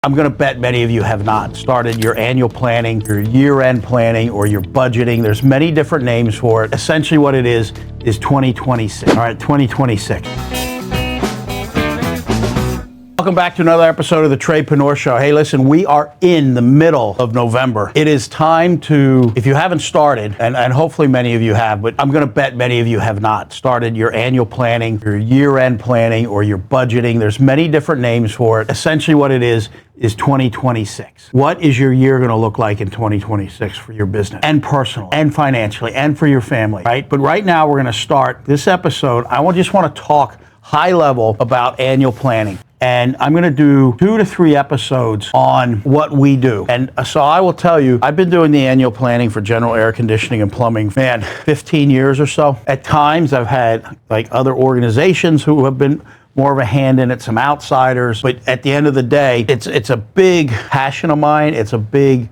I'm going to bet many of you have not started your annual planning, your year-end planning, or your budgeting. There's many different names for it. Essentially what it is 2026. All right, 2026. Welcome back to another episode of the Tradepreneur Show. Hey, listen, we are in the middle of November. It is time to, if you haven't started, and hopefully many of you have, but I'm going to bet many of you have not started your annual planning, your year-end planning, or your budgeting. There's many different names for it. Essentially what it is 2026. What is your year going to look like in 2026 for your business and personally and financially and for your family, right? But right now we're going to start this episode. I just want to talk high level about annual planning. And I'm going to do 2 to 3 episodes on what we do. And so I will tell you, I've been doing the annual planning for general air conditioning and plumbing, 15 years or so. At times I've had like other organizations who have been more of a hand in it, some outsiders. But at the end of the day, it's a big passion of mine. It's a big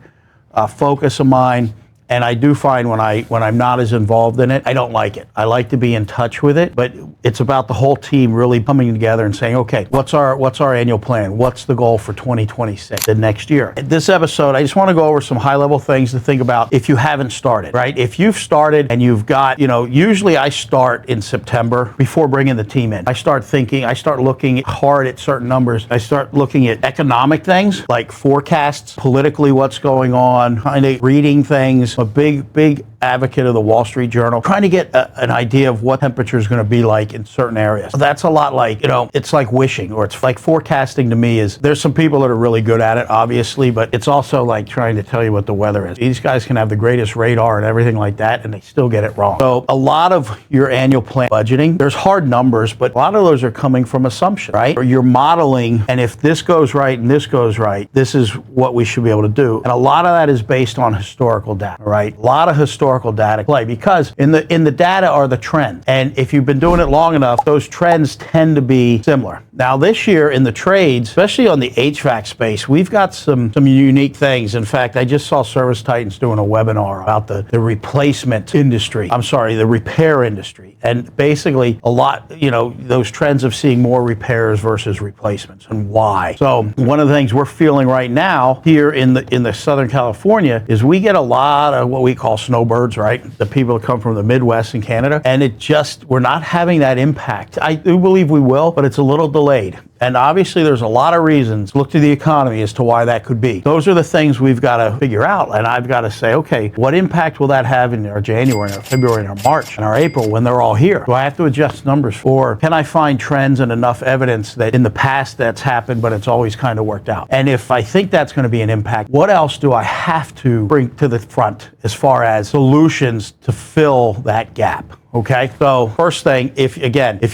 focus of mine. And I do find when I'm not as involved in it, I don't like it. I like to be in touch with it, but it's about the whole team really coming together and saying, okay, what's our annual plan? What's the goal for 2026, the next year? In this episode, I just want to go over some high-level things to think about if you haven't started, right? If you've started and you've got, usually I start in September before bringing the team in. I start looking hard at certain numbers. I start looking at economic things like forecasts, politically what's going on, kind of reading things. A big advocate of the Wall Street Journal, trying to get an idea of what temperature is going to be like in certain areas. So that's a lot like, it's like wishing, or it's like forecasting to me there's some people that are really good at it, obviously, but it's also like trying to tell you what the weather is. These guys can have the greatest radar and everything like that, and they still get it wrong. So a lot of your annual plan budgeting, there's hard numbers, but a lot of those are coming from assumption, right? Or you're modeling, and if this goes right and this goes right, this is what we should be able to do. And a lot of that is based on historical data, right? A lot of historical data play, because in the data are the trends. And if you've been doing it long enough, those trends tend to be similar. Now this year in the trades, especially on the HVAC space, we've got some unique things. In fact, I just saw Service Titans doing a webinar about the replacement industry. The repair industry. And basically a lot, those trends of seeing more repairs versus replacements and why. So one of the things we're feeling right now here in the Southern California is we get a lot of what we call snowbirds, right? The people that come from the Midwest and Canada. And we're not having that impact. I do believe we will, but it's a little delayed. And obviously there's a lot of reasons. Look to the economy as to why that could be. Those are the things we've got to figure out. And I've got to say, okay, what impact will that have in our January, our February, our March, and our April when they're all here? Do I have to adjust numbers or can I find trends and enough evidence that in the past that's happened, but it's always kind of worked out? And if I think that's going to be an impact, what else do I have to bring to the front as far as solutions to fill that gap? Okay, so first thing, if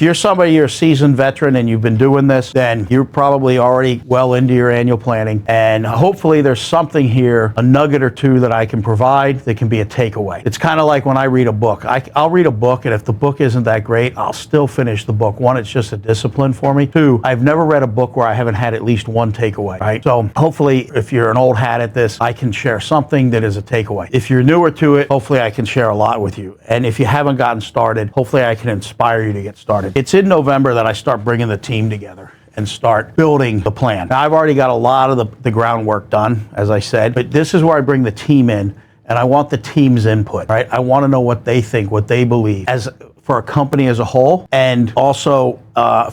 you're a seasoned veteran and you've been doing this, then you're probably already well into your annual planning. And hopefully there's something here, a nugget or two that I can provide that can be a takeaway. It's kind of like when I read a book. I'll read a book, and if the book isn't that great, I'll still finish the book. 1, it's just a discipline for me. 2, I've never read a book where I haven't had at least one takeaway, right? So hopefully if you're an old hat at this, I can share something that is a takeaway. If you're newer to it, hopefully I can share a lot with you. And if you haven't gotten started, hopefully I can inspire you to get started. It's in November that I start bringing the team together and start building the plan. Now, I've already got a lot of the groundwork done, as I said, but this is where I bring the team in, and I want the team's input, right? I want to know what they think, what they believe for a company as a whole, and also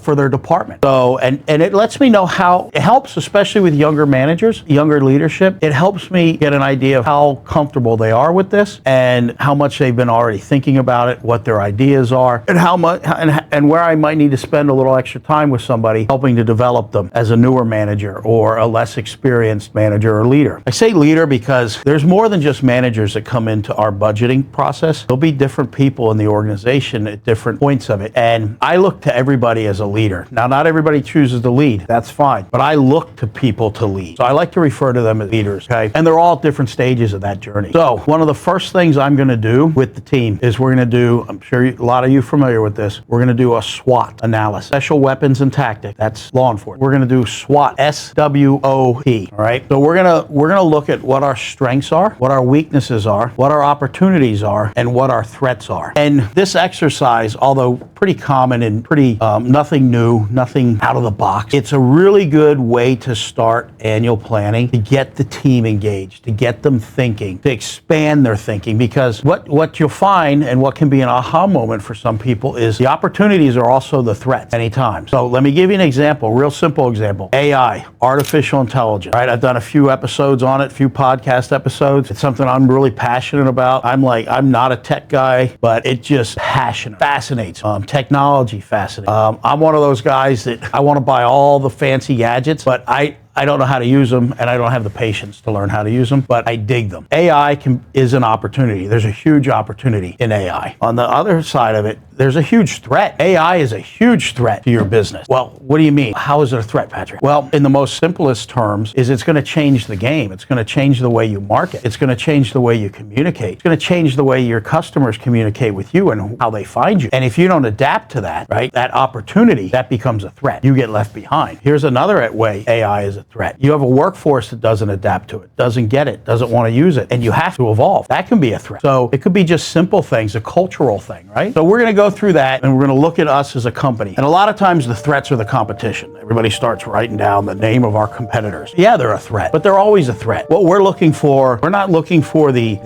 for their department. So, and it lets me know how it helps, especially with younger managers, younger leadership. It helps me get an idea of how comfortable they are with this and how much they've been already thinking about it, what their ideas are, and how much, and where I might need to spend a little extra time with somebody helping to develop them as a newer manager or a less experienced manager or leader. I say leader because there's more than just managers that come into our budgeting process. There'll be different people in the organization at different points of it. And I look to everybody as a leader. Now, not everybody chooses to lead. That's fine. But I look to people to lead. So I like to refer to them as leaders, okay? And they're all at different stages of that journey. So one of the first things I'm going to do with the team is we're going to do, I'm sure a lot of you are familiar with this, we're going to do a SWOT analysis. Special Weapons and Tactics. That's law enforcement. We're going to do SWOT, S-W-O-T, all right? So we're going to look at what our strengths are, what our weaknesses are, what our opportunities are, and what our threats are. And this exercise exercise, although pretty common and pretty nothing new, nothing out of the box. It's a really good way to start annual planning, to get the team engaged, to get them thinking, to expand their thinking. Because what you'll find, and what can be an aha moment for some people, is the opportunities are also the threats anytime. So let me give you an example, real simple example. AI, artificial intelligence, right? I've done a few episodes on it, a few podcast episodes. It's something I'm really passionate about. I'm not a tech guy, but it just fascinates. Technology fascinates. I'm one of those guys that I want to buy all the fancy gadgets, but I don't know how to use them, and I don't have the patience to learn how to use them, but I dig them. AI is an opportunity. There's a huge opportunity in AI. On the other side of it, there's a huge threat. AI is a huge threat to your business. Well, what do you mean? How is it a threat, Patrick? Well, in the most simplest terms, is it's going to change the game. It's going to change the way you market. It's going to change the way you communicate. It's going to change the way your customers communicate with you and how they find you. And if you don't adapt to that, right, that opportunity, that becomes a threat. You get left behind. Here's another way AI is a threat. You have a workforce that doesn't adapt to it, doesn't get it, doesn't want to use it, and you have to evolve. That can be a threat. So it could be just simple things, a cultural thing, right? So we're going to go through that, and we're going to look at us as a company. And a lot of times the threats are the competition. Everybody starts writing down the name of our competitors. Yeah, they're a threat, but they're always a threat. What we're looking for, we're not looking for the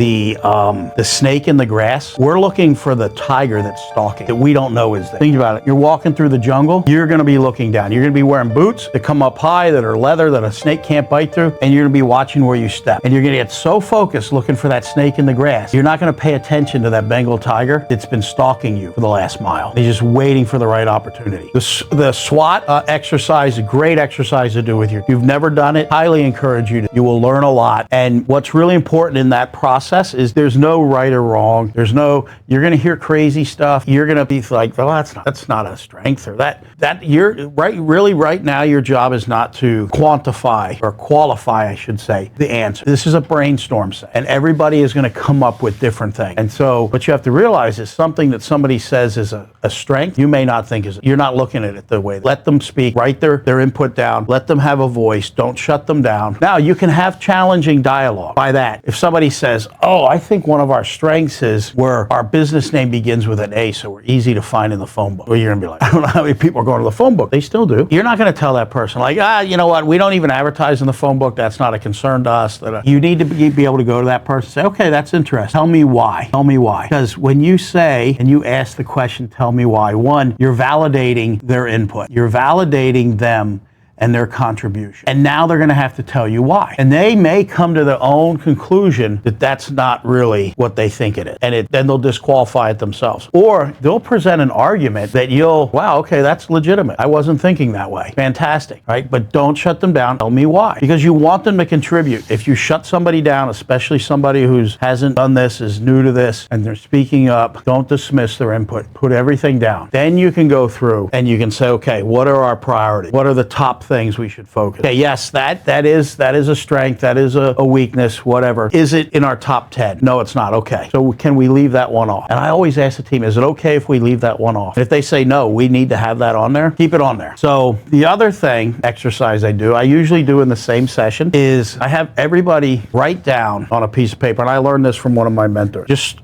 snake in the grass. We're looking for the tiger that's stalking, that we don't know is there. Think about it. You're walking through the jungle. You're going to be looking down. You're going to be wearing boots that come up high, that are leather, that a snake can't bite through, and you're going to be watching where you step. And you're going to get so focused looking for that snake in the grass, you're not going to pay attention to that Bengal tiger that's been stalking you for the last mile. He's just waiting for the right opportunity. The SWOT exercise, a great exercise to do with you. If you've never done it, highly encourage you to. You will learn a lot. And what's really important in that process is there's no right or wrong. You're going to hear crazy stuff. You're going to be like, well, that's not a strength, or that you're right. Really, right now, your job is not to quantify or qualify, I should say, the answer. This is a brainstorm set, and everybody is going to come up with different things. And so what you have to realize is something that somebody says is a strength, you may not think is, you're not looking at it the way. Let them speak, write their input down, let them have a voice, don't shut them down. Now you can have challenging dialogue. By that, if somebody says, oh, I think one of our strengths is where our business name begins with an A, so we're easy to find in the phone book. Well, you're going to be like, I don't know how many people are going to the phone book. They still do. You're not going to tell that person like, you know what, we don't even advertise in the phone book. That's not a concern to us. You need to be able to go to that person and say, okay, that's interesting. Tell me why. Tell me why. Because when you say and you ask the question, tell me why, one, you're validating their input. You're validating them and their contribution. And now they're going to have to tell you why. And they may come to their own conclusion that that's not really what they think it is. And then they'll disqualify it themselves. Or they'll present an argument that wow, okay, that's legitimate. I wasn't thinking that way. Fantastic, right? But don't shut them down. Tell me why. Because you want them to contribute. If you shut somebody down, especially somebody who hasn't done this, is new to this, and they're speaking up, don't dismiss their input. Put everything down. Then you can go through and you can say, okay, what are our priorities? What are the top things we should focus? Okay, yes, that is a strength, that is a weakness, whatever. Is it in our top 10? No, it's not. Okay. So can we leave that one off? And I always ask the team, is it okay if we leave that one off? And if they say no, we need to have that on there, keep it on there. So the other exercise I usually do in the same session, is I have everybody write down on a piece of paper, and I learned this from one of my mentors. Just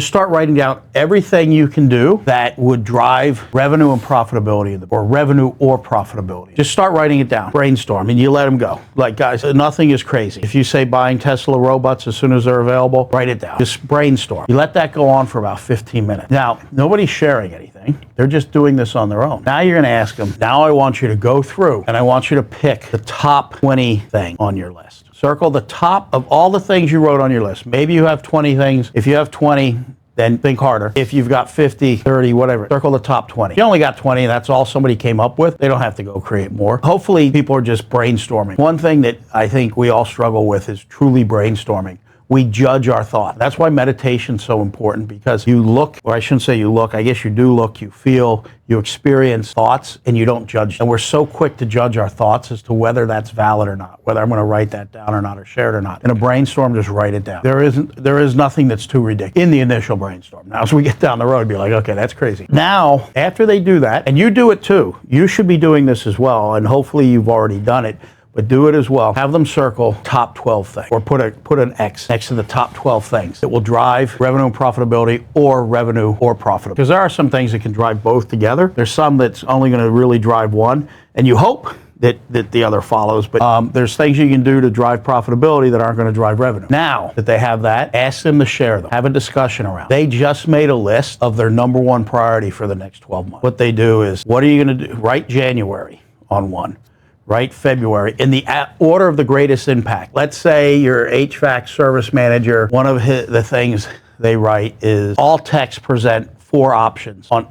start writing down everything you can do that would drive revenue and profitability, or revenue or profitability. Just start writing it down. Brainstorm, and you let them go. Like, guys, nothing is crazy. If you say buying Tesla robots as soon as they're available, write it down. Just brainstorm. You let that go on for about 15 minutes. Now, nobody's sharing anything. They're just doing this on their own. Now you're going to ask them, now I want you to go through, and I want you to pick the top 20 thing on your list. Circle the top of all the things you wrote on your list. Maybe you have 20 things. If you have 20, then think harder. If you've got 50, 30, whatever, circle the top 20. If you only got 20, that's all somebody came up with, they don't have to go create more. Hopefully people are just brainstorming. One thing that I think we all struggle with is truly brainstorming. We judge our thought. That's why meditation's so important, because you look, or I shouldn't say you look, I guess you do look, you feel, you experience thoughts, and you don't judge. And we're so quick to judge our thoughts as to whether that's valid or not, whether I'm going to write that down or not, or share it or not. In a brainstorm, just write it down. There is nothing that's too ridiculous in the initial brainstorm. Now, as we get down the road, be like, okay, that's crazy. Now, after they do that, and you do it too, you should be doing this as well, and hopefully you've already done it. but do it as well. Have them circle top 12 things, or put an X next to the top 12 things that will drive revenue and profitability, or revenue or profitability. Because there are some things that can drive both together. There's some that's only going to really drive one, and you hope that the other follows, but there's things you can do to drive profitability that aren't going to drive revenue. Now that they have that, ask them to share them. Have a discussion around. They just made a list of their number one priority for the next 12 months. What they do is, what are you going to do? Write January on one. Write February in the order of the greatest impact. Let's say your HVAC service manager, one of the things they write is all techs present 4 options on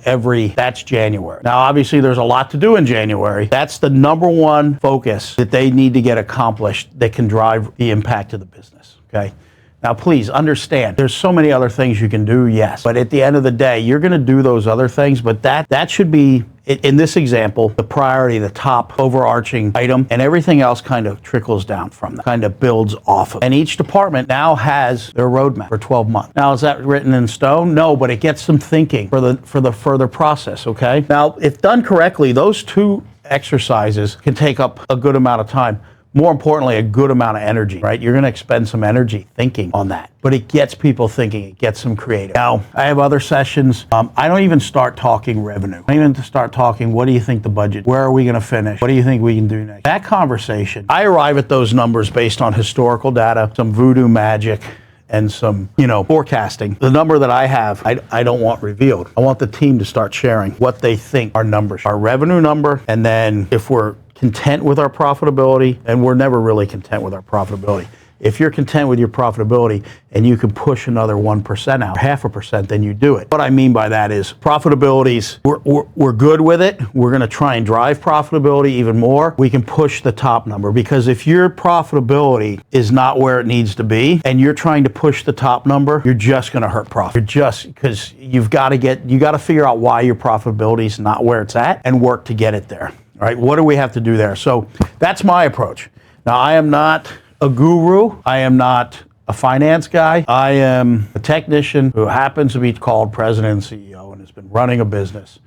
that's January. Now, obviously, there's a lot to do in January. That's the number one focus that they need to get accomplished that can drive the impact of the business, okay? Now, please understand, there's so many other things you can do, yes. But at the end of the day, you're going to do those other things, but that should be, in this example, the priority, the top overarching item, and everything else kind of trickles down from that, kind of builds off of it. And each department now has their roadmap for 12 months. Now, is that written in stone? No, but it gets them thinking for the further process, okay? Now, if done correctly, those 2 exercises can take up a good amount of time. More importantly, a good amount of energy, right? You're going to expend some energy thinking on that, but it gets people thinking, it gets them creative. Now, I have other sessions. I don't even start talking revenue. I don't even start talking, what do you think the budget, where are we going to finish? What do you think we can do next? That conversation, I arrive at those numbers based on historical data, some voodoo magic, and some, forecasting. The number that I have, I don't want revealed. I want the team to start sharing what they think our numbers, our revenue number, and then if we're content with our profitability, and we're never really content with our profitability. If you're content with your profitability and you can push another 1% out, 0.5%, then you do it. What I mean by that is profitabilities, we're good with it. We're going to try and drive profitability even more. We can push the top number, because if your profitability is not where it needs to be and you're trying to push the top number, you're just going to hurt profit. You're just, because you got to figure out why your profitability is not where it's at and work to get it there. All right, what do we have to do there? So that's my approach. Now, I am not a guru. I am not a finance guy. I am a technician who happens to be called president and CEO and has been running a business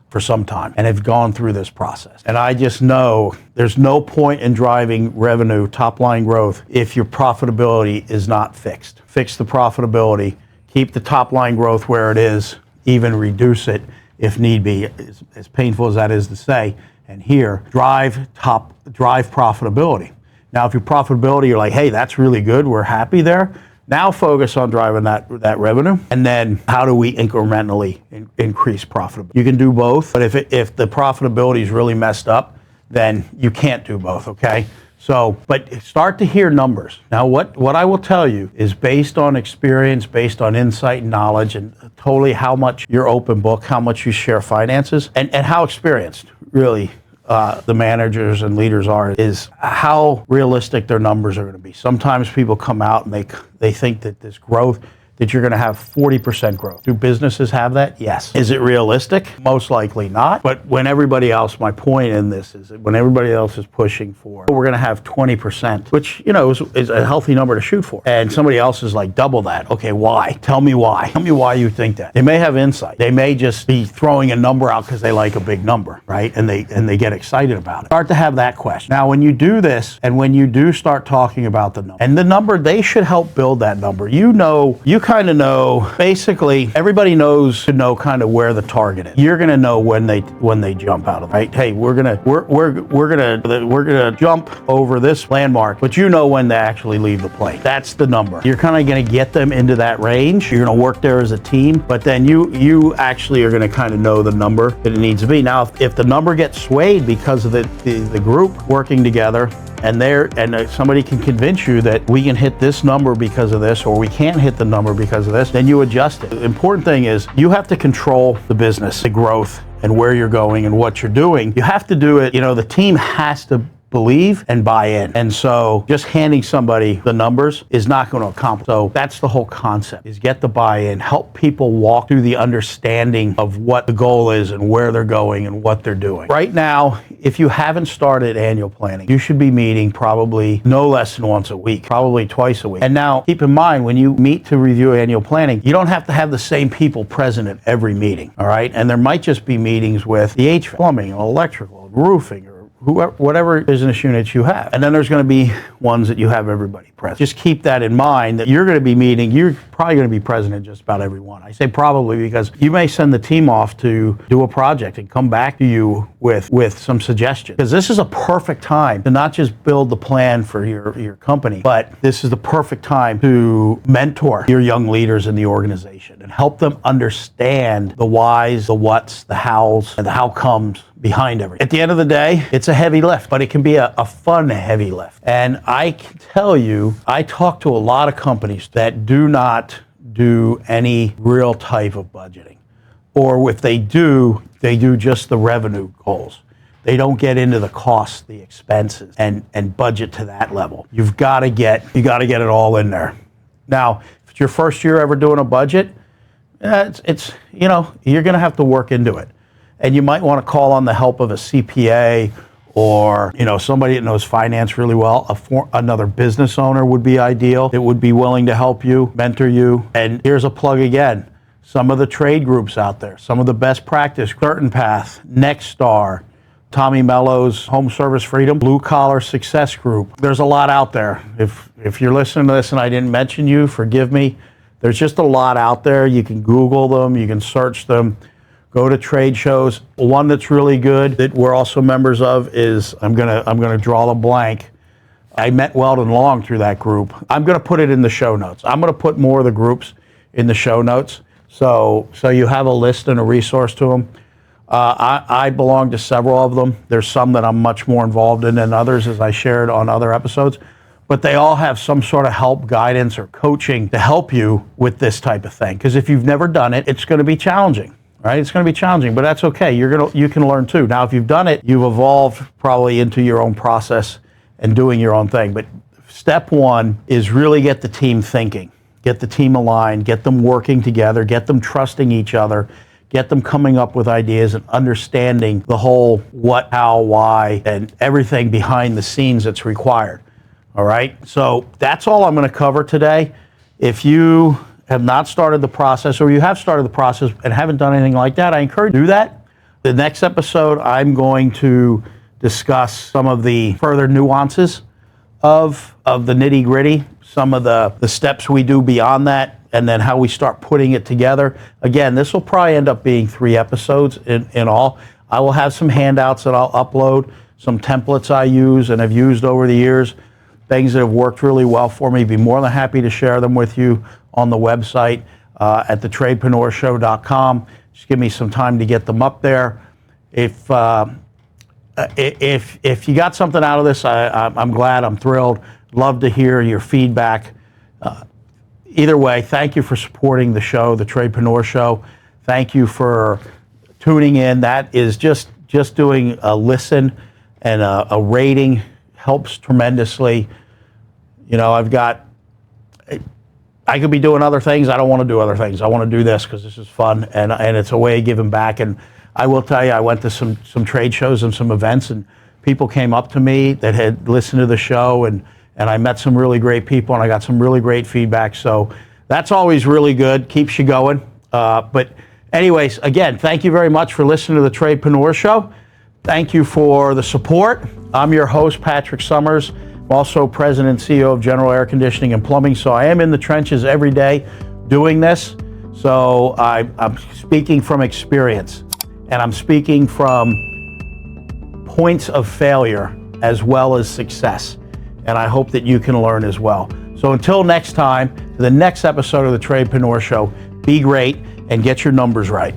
for some time and have gone through this process. And I just know there's no point in driving revenue, top line growth, if your profitability is not fixed. Fix the profitability, keep the top line growth where it is, even reduce it if need be, as painful as that is to say. And here, drive profitability. Now, if your profitability, you're like, hey, that's really good, we're happy there. Now focus on driving that revenue, and then how do we incrementally increase profitability? You can do both, but if the profitability is really messed up, then you can't do both, okay? So, but start to hear numbers. Now, what I will tell you is based on experience, based on insight and knowledge, and totally how much your open book, how much you share finances, and how experienced really the managers and leaders are, is how realistic their numbers are going to be. Sometimes people come out and they think that this growth, that you're going to have 40% growth. Do businesses have that? Yes. Is it realistic? Most likely not. But when everybody else, my point in this is that when everybody else is pushing for, we're going to have 20%, which, is a healthy number to shoot for. And somebody else is like double that. Okay, why? Tell me why. Tell me why you think that. They may have insight. They may just be throwing a number out because they like a big number, right? And they get excited about it. Start to have that question. Now, when you do this, and when you do start talking about the number, and the number, they should help build that number. You kind of know, basically, everybody should know kind of where the target is. You're going to know when they jump out of it, right? Hey, we're gonna jump over this landmark, but you know when they actually leave the plane. That's the number. You're kind of going to get them into that range. You're going to work there as a team, but then you actually are going to kind of know the number that it needs to be. Now, if the number gets swayed because of the group working together, and somebody can convince you that we can hit this number because of this, or we can't hit the number because of this, then you adjust it. The important thing is you have to control the business, the growth, and where you're going and what you're doing. You have to do it. The team has to believe and buy in. And so just handing somebody the numbers is not going to accomplish. So that's the whole concept, is get the buy-in, help people walk through the understanding of what the goal is and where they're going and what they're doing. Right now, if you haven't started annual planning, you should be meeting probably no less than once a week, probably twice a week. And now keep in mind, when you meet to review annual planning, you don't have to have the same people present at every meeting, all right? And there might just be meetings with the HVAC, plumbing, electrical, roofing, or whoever, whatever business units you have. And then there's going to be ones that you have everybody present. Just keep that in mind, that you're going to be meeting, you're probably going to be present in just about every one. I say probably because you may send the team off to do a project and come back to you with some suggestions. Because this is a perfect time to not just build the plan for your company, but this is the perfect time to mentor your young leaders in the organization and help them understand the whys, the whats, the hows, and the how comes behind everything. At the end of the day, it's a heavy lift, but it can be a fun heavy lift. And I can tell you, I talk to a lot of companies that do not do any real type of budgeting. Or if they do just the revenue goals. They don't get into the costs, the expenses, and budget to that level. You got to get it all in there. Now, if it's your first year ever doing a budget, it's you're going to have to work into it. And you might want to call on the help of a CPA or somebody that knows finance really well. Another business owner would be ideal. It would be willing to help you, mentor you. And here's a plug again. Some of the trade groups out there, some of the best practice, Certain Path, Nexstar, Tommy Mello's Home Service Freedom, Blue Collar Success Group. There's a lot out there. If you're listening to this and I didn't mention you, forgive me. There's just a lot out there. You can Google them, you can search them. Go to trade shows. One that's really good that we're also members of is, I'm gonna draw the blank. I met Weldon Long through that group. I'm gonna put it in the show notes. I'm gonna put more of the groups in the show notes. So you have a list and a resource to them. I belong to several of them. There's some that I'm much more involved in than others, as I shared on other episodes. But they all have some sort of help, guidance, or coaching to help you with this type of thing. Because if you've never done it, it's going to be challenging. Right? It's going to be challenging, but that's okay. You can learn too. Now, if you've done it, you've evolved probably into your own process and doing your own thing. But step one is really get the team thinking, get the team aligned, get them working together, get them trusting each other, get them coming up with ideas and understanding the whole what, how, why, and everything behind the scenes that's required. All right? So that's all I'm going to cover today. If you have not started the process, or you have started the process and haven't done anything like that, I encourage you to do that. The next episode, I'm going to discuss some of the further nuances of the nitty-gritty, some of the steps we do beyond that, and then how we start putting it together. Again, this will probably end up being 3 episodes in all. I will have some handouts that I'll upload, some templates I use and have used over the years, things that have worked really well for me. Be more than happy to share them with you on the website at thetradepreneurshow.com. Just give me some time to get them up there. If you got something out of this, I'm glad, I'm thrilled. Love to hear your feedback. Either way, thank you for supporting the show, The Tradepreneur Show. Thank you for tuning in. That is just doing a listen and a rating helps tremendously. I could be doing other things. I don't want to do other things. I want to do this because this is fun and it's a way of giving back. And I will tell you, I went to some trade shows and some events, and people came up to me that had listened to the show, and I met some really great people, and I got some really great feedback. So that's always really good. Keeps you going. But anyways, again, thank you very much for listening to the Tradepreneur Show. Thank you for the support. I'm your host, Patrick Summers. I'm also President and CEO of General Air Conditioning and Plumbing. So I am in the trenches every day doing this. So I'm speaking from experience, and I'm speaking from points of failure as well as success. And I hope that you can learn as well. So until next time, to the next episode of the Tradepreneur Show, be great and get your numbers right.